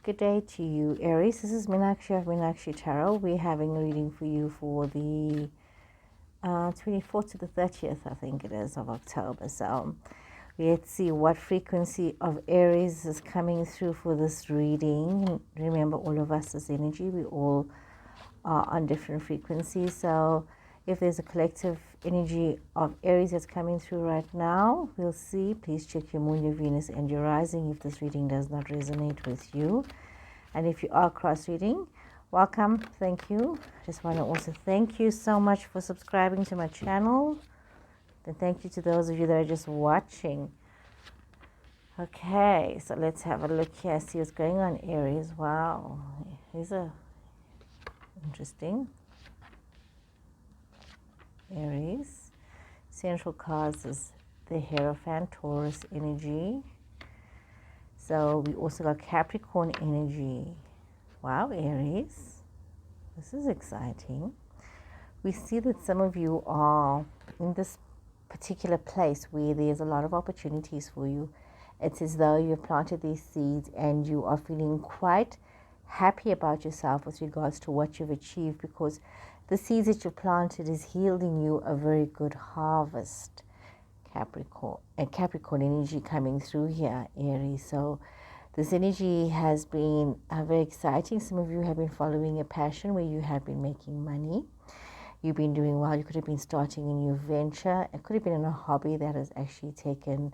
Good day to you, Aries. This is Meenakshi of Meenakshi Tarot. We're having a reading for you for the 24th to the 30th, I think it is, of October. So let's see what frequency of Aries is coming through for this reading. Remember, all of us is energy. We all are on different frequencies. So if there's a collective energy of Aries that's coming through right now, we'll see. Please check your moon, your Venus, and your rising if this reading does not resonate with you. And if you are cross-reading, welcome. Thank you. Just want to also thank you so much for subscribing to my channel. And thank you to those of you that are just watching. Okay, so let's have a look here. See what's going on, Aries. Wow. These are interesting. Aries. Central cards is the Hierophant, Taurus energy. So we also got Capricorn energy. Wow, Aries. This is exciting. We see that some of you are in this particular place where there's a lot of opportunities for you. It's as though you've planted these seeds and you are feeling quite happy about yourself with regards to what you've achieved, because the seeds that you planted is yielding you a very good harvest. Capricorn energy coming through here, Aries. So this energy has been very exciting. Some of you have been following a passion where you have been making money. You've been doing well. You could have been starting a new venture. It could have been in a hobby that has actually taken,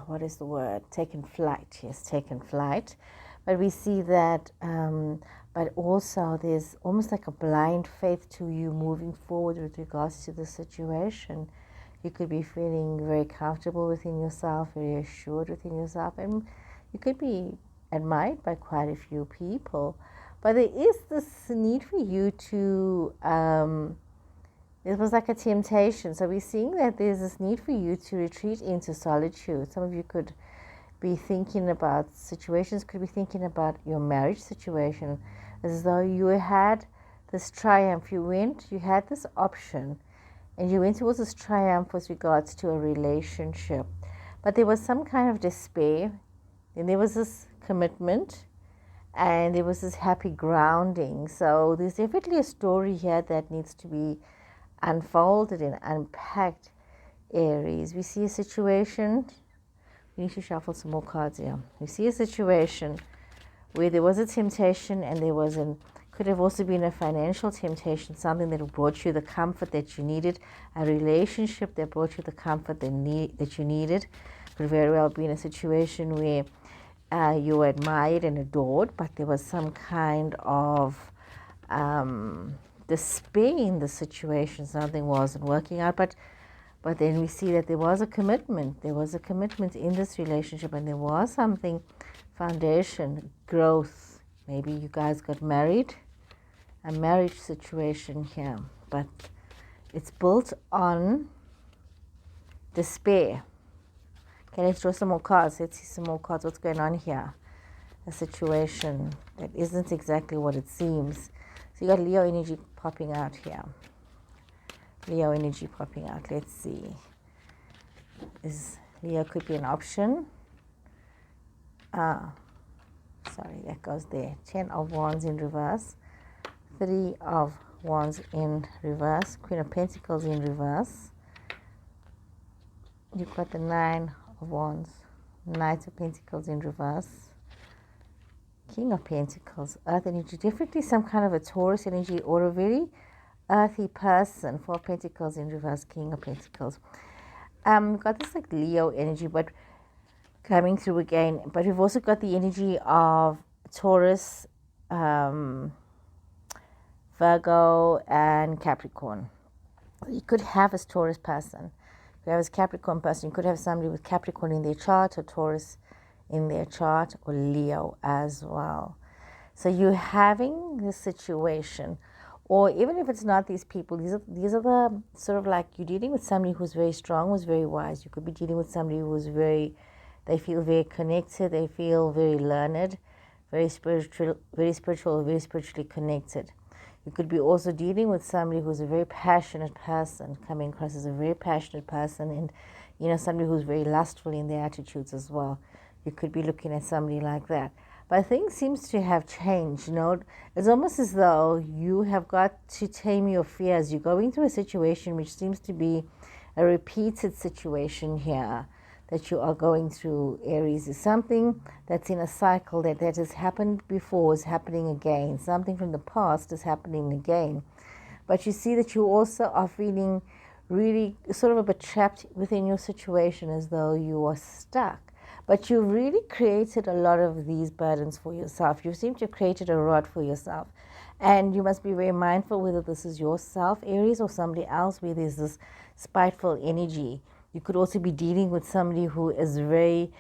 what is the word? Taken flight. Yes, taken flight. But we see that, but also there's almost like a blind faith to you moving forward with regards to the situation. You could be feeling very comfortable within yourself, very assured within yourself, and you could be admired by quite a few people. But there is this need for you to, it was like a temptation. So we're seeing that there's this need for you to retreat into solitude. Some of you could be thinking about situations, could be thinking about your marriage situation, as though you had this triumph. You had this option, and you went towards this triumph with regards to a relationship. But there was some kind of despair, and there was this commitment, and there was this happy grounding. So there's definitely a story here that needs to be unfolded and unpacked, Aries. We see a situation. We need to shuffle some more cards here. We see a situation where there was a temptation, and could have also been a financial temptation, something that brought you the comfort that you needed, a relationship that brought you the comfort that you needed. Could very well be in a situation where you were admired and adored, but there was some kind of despair in the situation. Something wasn't working out, but then we see that there was a commitment. There was a commitment in this relationship, and there was something, foundation, growth. Maybe you guys got married, a marriage situation here, but it's built on despair. Okay, let's draw some more cards. Let's see some more cards. What's going on here? A situation that isn't exactly what it seems. So you got Leo energy popping out here. Leo energy popping out. Let's see. Leo could be an option. Sorry, that goes there. 10 of Wands in reverse. 3 of Wands in reverse. Queen of Pentacles in reverse. You've got the 9 of Wands. Knight of Pentacles in reverse. King of Pentacles. Earth energy. Definitely some kind of a Taurus energy or a very earthy person. 4 of Pentacles in reverse. King of Pentacles. We've got this like Leo energy, but coming through again. But we've also got the energy of Taurus, Virgo, and Capricorn. You could have a Taurus person. If you have a Capricorn person, you could have somebody with Capricorn in their chart, or Taurus in their chart, or Leo as well. So you're having this situation, or even if it's not these people, these are the sort of like, you're dealing with somebody who's very strong, who's very wise. You could be dealing with somebody who's they feel very connected, they feel very learned, very spiritually connected. You could be also dealing with somebody who's a very passionate person, coming across as a very passionate person, and somebody who's very lustful in their attitudes as well. You could be looking at somebody like that. But things seems to have changed, It's almost as though you have got to tame your fears. You're going through a situation which seems to be a repeated situation here that you are going through, Aries. Is something that's in a cycle that has happened before is happening again. Something from the past is happening again. But you see that you also are feeling really sort of a bit trapped within your situation, as though you are stuck. But you really created a lot of these burdens for yourself. You seem to have created a rod for yourself. And you must be very mindful whether this is yourself, Aries, or somebody else, where there's this spiteful energy. You could also be dealing with somebody who is very,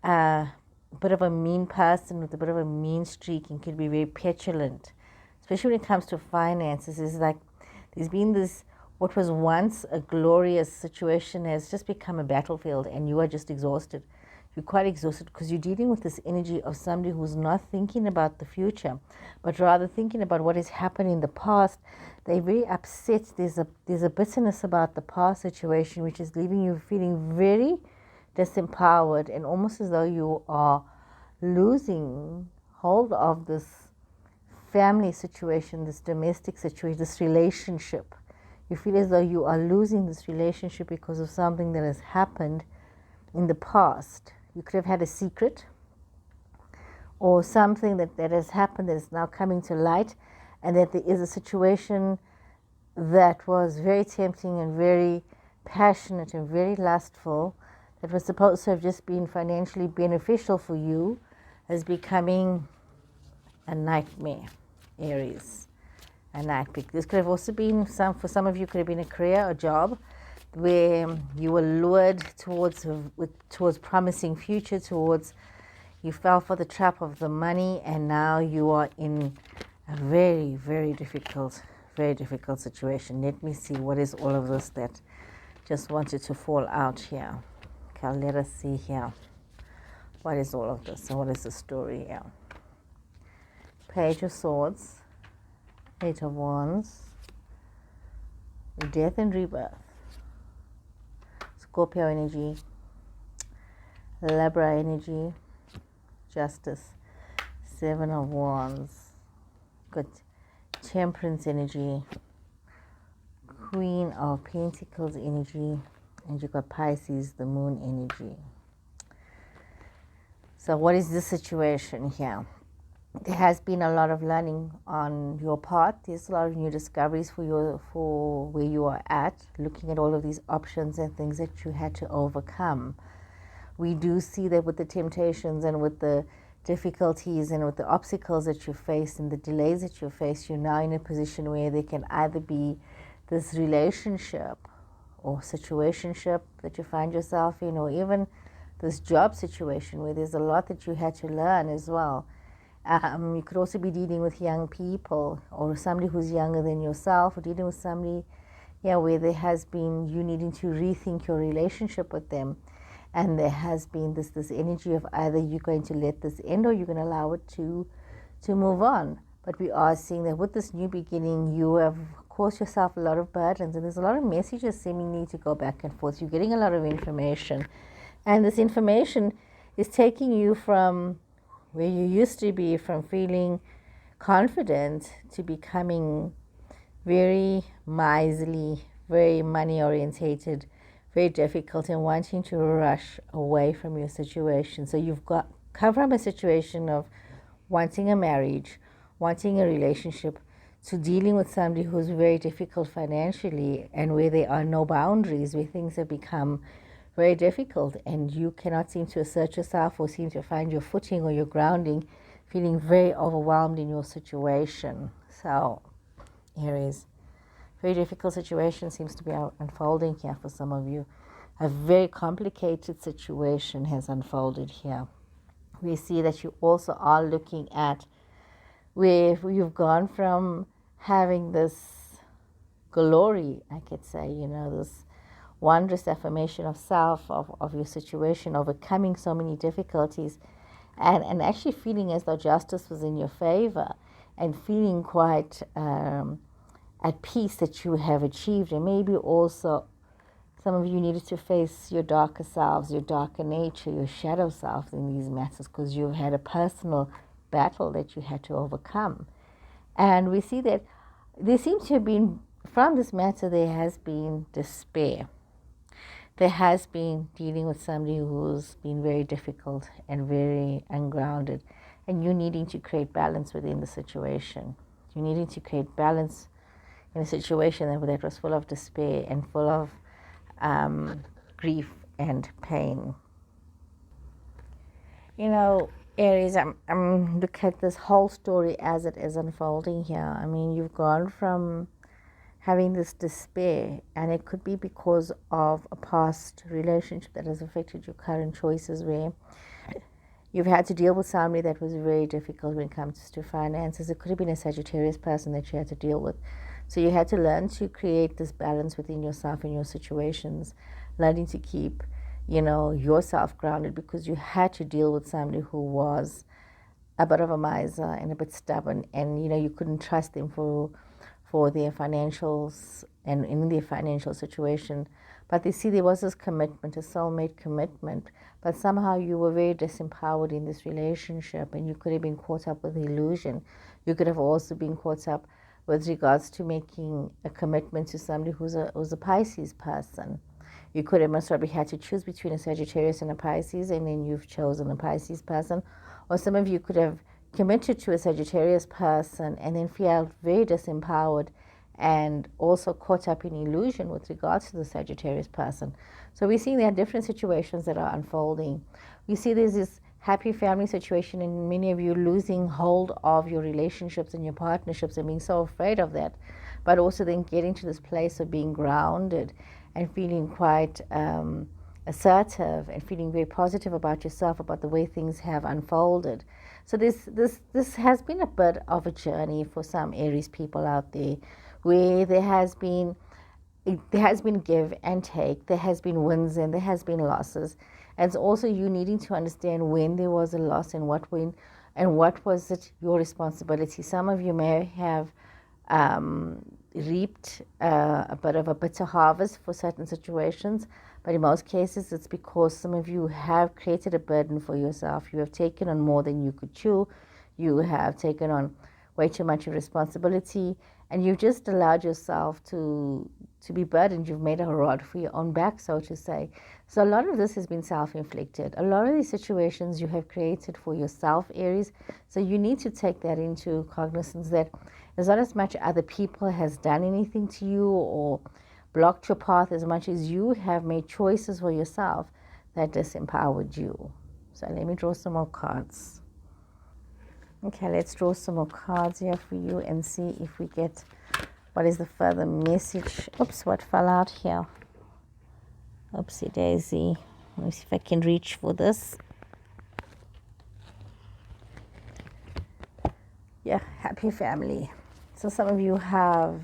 bit of a mean person with a bit of a mean streak and could be very petulant, especially when it comes to finances. It's like there's been this, what was once a glorious situation has just become a battlefield, and you are just exhausted. You're quite exhausted because you're dealing with this energy of somebody who's not thinking about the future, but rather thinking about what has happened in the past. They're very upset. There's a bitterness about the past situation, which is leaving you feeling very disempowered and almost as though you are losing hold of this family situation, this domestic situation, this relationship. You feel as though you are losing this relationship because of something that has happened in the past. You could have had a secret or something that has happened that is now coming to light, and that there is a situation that was very tempting and very passionate and very lustful, that was supposed to have just been financially beneficial for you, as becoming a nightmare, Aries. A nightmare. This could have also been, for some of you, could have been a career or job where you were lured towards promising future, you fell for the trap of the money, and now you are in a very, very difficult situation. Let me see, what is all of this that just wanted to fall out here? Okay, let us see here. What is all of this, and what is the story here? Page of Swords, Eight of Wands, Death and Rebirth, Scorpio energy, Libra energy, Justice, Seven of Wands, got Temperance energy, Queen of Pentacles energy, and you've got Pisces, the Moon energy. So what is the situation here? There has been a lot of learning on your part. There's a lot of new discoveries for where you are at, looking at all of these options and things that you had to overcome. We do see that with the temptations and with the difficulties and with the obstacles that you face and the delays that you face, you're now in a position where there can either be this relationship or situationship that you find yourself in, or even this job situation where there's a lot that you had to learn as well. You could also be dealing with young people, or somebody who's younger than yourself, or dealing with somebody where there has been you needing to rethink your relationship with them, and there has been this energy of either you're going to let this end or you're going to allow it to move on. But we are seeing that with this new beginning, you have caused yourself a lot of burdens, and there's a lot of messages seemingly to go back and forth. You're getting a lot of information, and this information is taking you from where you used to be, from feeling confident, to becoming very miserly, very money orientated, very difficult, and wanting to rush away from your situation. So you've come from a situation of wanting a marriage, wanting a relationship, to dealing with somebody who's very difficult financially, and where there are no boundaries, where things have become very difficult and you cannot seem to assert yourself or seem to find your footing or your grounding, feeling very overwhelmed in your situation. So, Aries, very difficult situation seems to be unfolding here for some of you. A very complicated situation has unfolded here. We see that you also are looking at where you've gone from having this glory, I could say, this wondrous affirmation of self, of your situation, overcoming so many difficulties, and actually feeling as though justice was in your favor, and feeling quite at peace that you have achieved, and maybe also Some of you needed to face your darker selves, your darker nature, your shadow self in these matters because you've had a personal battle that you had to overcome. And we see that there seems to have been, from this matter, there has been despair. There has been dealing with somebody who's been very difficult and very ungrounded, and you needing to create balance within the situation. You needing to create balance in a situation that was full of despair and full of grief and pain. You know, Aries, I'm looking at this whole story as it is unfolding here. I mean, you've gone from having this despair, and it could be because of a past relationship that has affected your current choices, where you've had to deal with somebody that was very difficult when it comes to finances. It could have been a Sagittarius person that you had to deal with. So you had to learn to create this balance within yourself and your situations, learning to keep, yourself grounded, because you had to deal with somebody who was a bit of a miser and a bit stubborn, and you couldn't trust them for their financials and in their financial situation. But there was this commitment, a soulmate commitment, but somehow you were very disempowered in this relationship, and you could have been caught up with the illusion. You could have also been caught up with regards to making a commitment to somebody who's a Pisces person. You could have most probably had to choose between a Sagittarius and a Pisces, and then you've chosen a Pisces person. Or some of you could have committed to a Sagittarius person and then felt very disempowered and also caught up in illusion with regards to the Sagittarius person. So we see there are different situations that are unfolding. We see there's this happy family situation, and many of you losing hold of your relationships and your partnerships and being so afraid of that, but also then getting to this place of being grounded and feeling quite assertive and feeling very positive about yourself, about the way things have unfolded. So this has been a bit of a journey for some Aries people out there, where there has been give and take, there has been wins and there has been losses. And it's also you needing to understand when there was a loss and what was it your responsibility. Some of you may have reaped a bit of a bitter harvest for certain situations, but in most cases it's because some of you have created a burden for yourself. You have taken on more than you could chew. You have taken on way too much of responsibility, and you've just allowed yourself to be burdened. You've made a rod for your own back, so to say. So a lot of this has been self-inflicted. A lot of these situations you have created for yourself, Aries. So you need to take that into cognizance, that it's not as much other people has done anything to you or blocked your path, as much as you have made choices for yourself that disempowered you. So let me draw some more cards. Okay, let's draw some more cards here for you and see if we get what is the further message. Oops, what fell out here? Oopsie daisy. Let me see if I can reach for this. Yeah, happy family. So some of you have,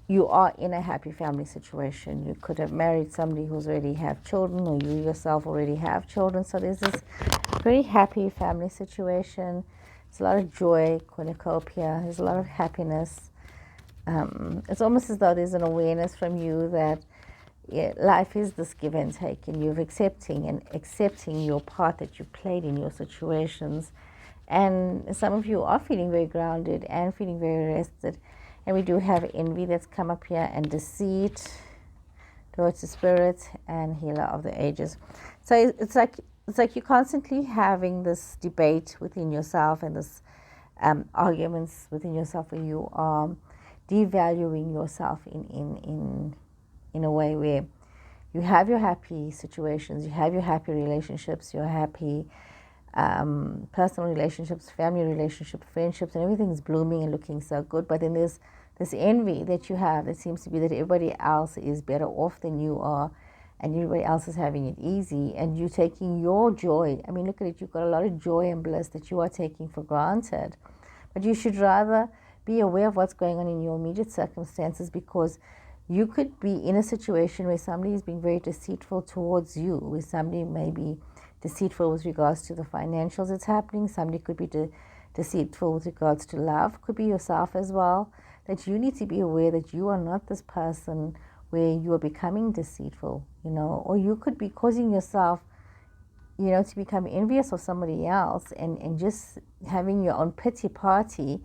you are in a happy family situation. You could have married somebody who's already have children, or you yourself already have children. So there's this very happy family situation. There's a lot of joy, cornucopia. There's a lot of happiness. It's almost as though there's an awareness from you that life is this give and take, and you're accepting your part that you played in your situations. And some of you are feeling very grounded and feeling very rested. And we do have envy that's come up here, and deceit towards the spirit, and healer of the ages. So it's like you're constantly having this debate within yourself, and this arguments within yourself, where you are devaluing yourself in a way where you have your happy situations, you have your happy relationships, your happy personal relationships, family relationships, friendships, and everything's blooming and looking so good. But then there's this envy that you have. It seems to be that everybody else is better off than you are, and everybody else is having it easy, and you taking your joy. I mean, look at it. You've got a lot of joy and bliss that you are taking for granted. But you should rather be aware of what's going on in your immediate circumstances, because you could be in a situation where somebody is being very deceitful towards you, where somebody may be deceitful with regards to the financials that's happening. Somebody could be deceitful with regards to love. Could be yourself as well. that you need to be aware that you are not this person where you are becoming deceitful, or you could be causing yourself, to become envious of somebody else and just having your own pity party,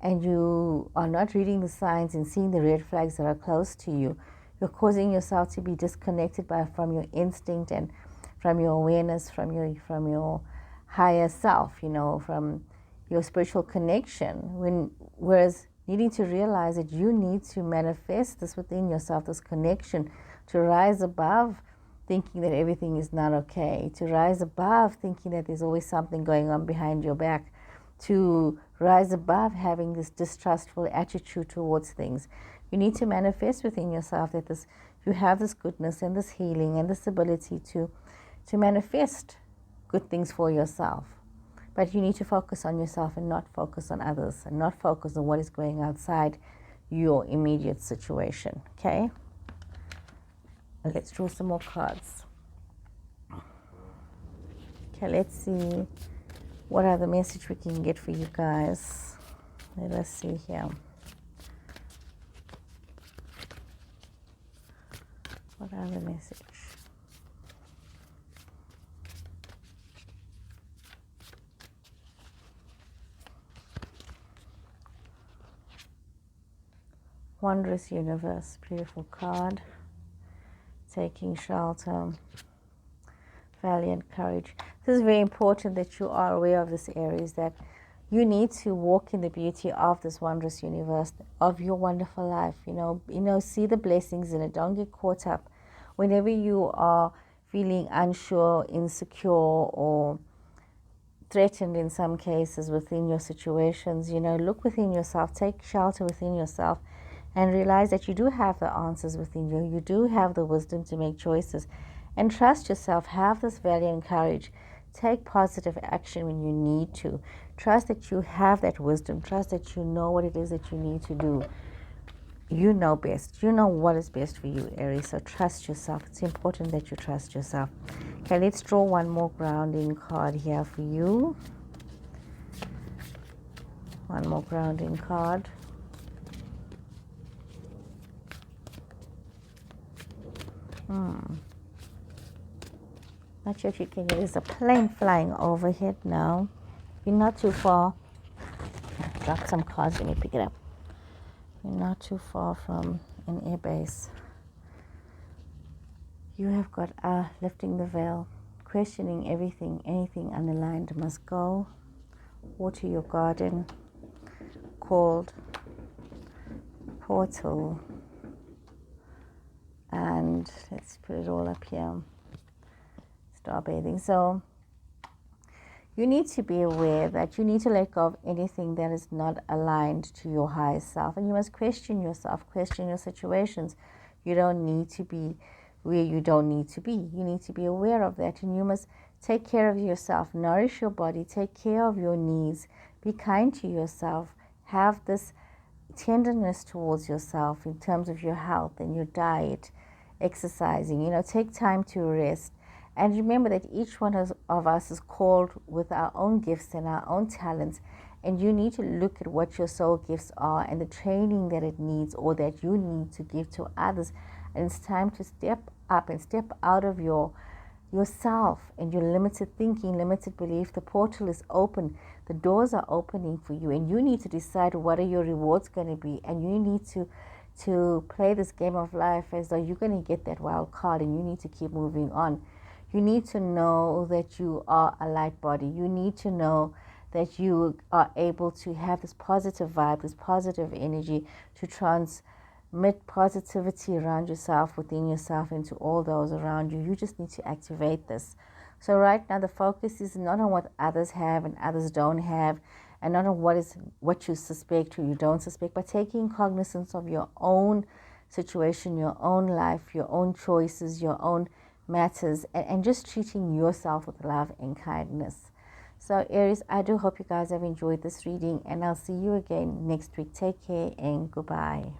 and you are not reading the signs and seeing the red flags that are close to you. You're causing yourself to be disconnected from your instinct and from your awareness, from your higher self, from your spiritual connection. Whereas needing to realize that you need to manifest this within yourself, this connection, to rise above thinking that everything is not okay, to rise above thinking that there's always something going on behind your back, to rise above having this distrustful attitude towards things. You need to manifest within yourself that you have this goodness and this healing and this ability to manifest good things for yourself. But you need to focus on yourself and not focus on others, and not focus on what is going outside your immediate situation, okay? Let's draw some more cards. Okay, let's see what other message we can get for you guys. Let us see here. What other message? Wondrous Universe, beautiful card. Taking shelter, valiant courage. This is very important that you are aware of this, Aries, that you need to walk in the beauty of this wondrous universe, of your wonderful life. See the blessings in it. Don't get caught up. Whenever you are feeling unsure, insecure, or threatened in some cases within your situations, look within yourself, take shelter within yourself, and realize that you do have the answers within you. You do have the wisdom to make choices. And trust yourself. Have this valiant courage. Take positive action when you need to. Trust that you have that wisdom. Trust that you know what it is that you need to do. You know best. You know what is best for you, Aries. So trust yourself. It's important that you trust yourself. Okay, let's draw one more grounding card here for you. One more grounding card. Not sure if you can get it. There's a plane flying overhead now. You're not too far. Drop some cards. Let me pick it up. You're not too far from an airbase. You have got lifting the veil, questioning everything, anything unaligned must go. Water your garden, called, portal, and let's put it all up here. Star bathing. So you need to be aware that you need to let go of anything that is not aligned to your higher self, and you must question yourself, question your situations. You don't need to be where you don't need to be. You need to be aware of that, and you must take care of yourself, nourish your body, take care of your needs, be kind to yourself, have this tenderness towards yourself in terms of your health and your diet, exercising, take time to rest. And remember that each one of us is called with our own gifts and our own talents, and you need to look at what your soul gifts are and the training that it needs or that you need to give to others. And it's time to step up and step out of yourself and your limited thinking, limited belief. The portal is open. The doors are opening for you, and you need to decide what are your rewards going to be, and you need to play this game of life as though you're going to get that wild card, and you need to keep moving on. You need to know that you are a light body. You need to know that you are able to have this positive vibe, this positive energy, to transmit positivity around yourself, within yourself, and to all those around you. You just need to activate this. So right now the focus is not on what others have and others don't have, and not on what you suspect or you don't suspect, but taking cognizance of your own situation, your own life, your own choices, your own matters, and just treating yourself with love and kindness. So Aries, I do hope you guys have enjoyed this reading, and I'll see you again next week. Take care and goodbye.